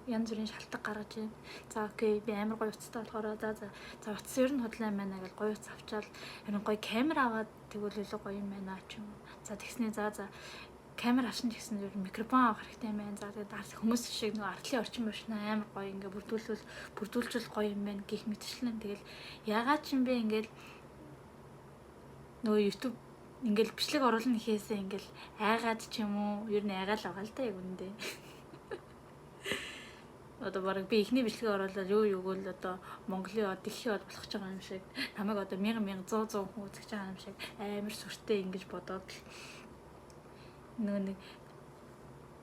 янз бүрийн шалтгаан гаргаж байна. За окей, би амар гоё утастай болохоор за утас ер нь худлаа юм байна гэж гоё утас авчаал ер нь гоё камер аваад тэгвэл илүү гоё юм байна ч юм уу. За тэгснээ за камер авсан ч гэсэн ер нь микрофон авах хэрэгтэй юм байна. За тэгээд хүмүүс шиг нөгөө артлын орчин машин амар гоё ингээ бүрдүүлжүүл гоё юм байна гэх мэтчлэн тэгэл ягаад ч юм бэ ингээл нөгөө YouTube ингээл бичлэг оруулна гэхээсээ ингээл айгаад ч юм уу ер нь айгаал байгаа л да яг үндэ. Одоо бараг би ихний бичлэгээ оруулаад юу гэл одоо Монголын дэлхийн од болох ч байгаа юм шиг намайг одоо 1000 хүн үзэж байгаа юм шиг амар сүртэй ингэж бодоод нэг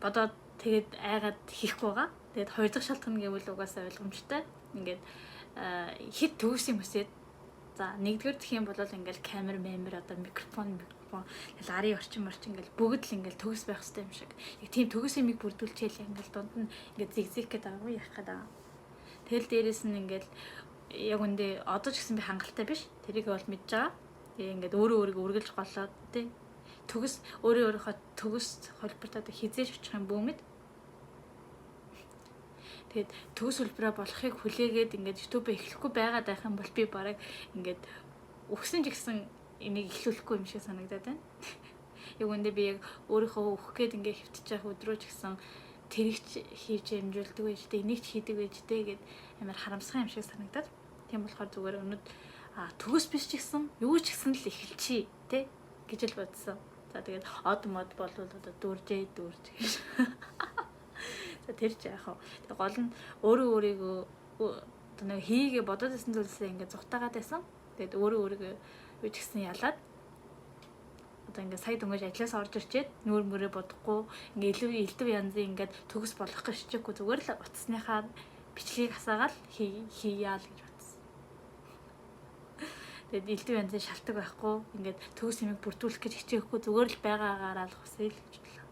бодоод тэгээд айгаад хийхгүй байгаа. Тэгээд хоёр дахь шалтгаан гэвэл угаасаа ойлгомжтой. Ингээд хит төгс юм өсөд за нэгдүгээр дэх юм бол ингээл камер одоо микрофон ингээл арын орчин ингээл бүгд л ингээл төгс байх хэрэгтэй юм шиг. Яг тийм төгс юмыг бүрдүүлчихэл ингээл дунд нь ингээд зигзэг гэдэг аа яах гэдэг. Тэгэл дээрэс нь ингээл яг үндэ одоо ч гэсэн би хангалттай биш. Тэрийг бол мэдж байгаа. Тэгээ ингээд өөрийгөө үргэлж голоод тий. Төгс өөрийнхөө төгс холбортоо хизээж очих юм бөөмэд. Тэгээд төгс хөлбраа болохыг хүлээгээд ингээд YouTube эхлэхгүй байгаад байх юм бол би бараг ингээд өгсөн ч гэсэн энийг эхлүүлэхгүй юм шиг санагдаад байна. Яг үндэ би яг өөрийнхөө өгөх гээд ингээд хөвтөж явах өдрөө ч гэсэн тэрэгч хийж амжуулдаг байж тээ энийг ч хийдэг байж тээ гэд амар харамсхан юм шиг санагдаад. Тийм болохоор зүгээр өнөд төгс биш ч гэсэн юу ч гэсэн л эхэлчихье тий гэж л бодсон. За тэгээд од мод болвол одоо дүүржээ гэж. За тэр ч яах вэ? Тэг гол нь өөрийгөө одоо нэг хийгээ бодоод байсан зүйлсээ ингээд зүгтаагаад байсан. Тэгээд өөрийгөө юу ч гэсэн ялаад одоо ингээд сая дөнгөж ажлаас орж ирчээд нүүр мөрөө бодохгүй ингээд элдв янзын ингээд төгс болох гэж хичээхгүй зүгээр л утасныхаа бичлэгийг хасаагаал хийяал гэж бодсон. Тэгээд элдв янзын шалтгаан байхгүй ингээд төгс юмыг бүрдүүлэх гэж хичээхгүй зүгээр л байгаагаараа л хосъё л гэж бодлоо.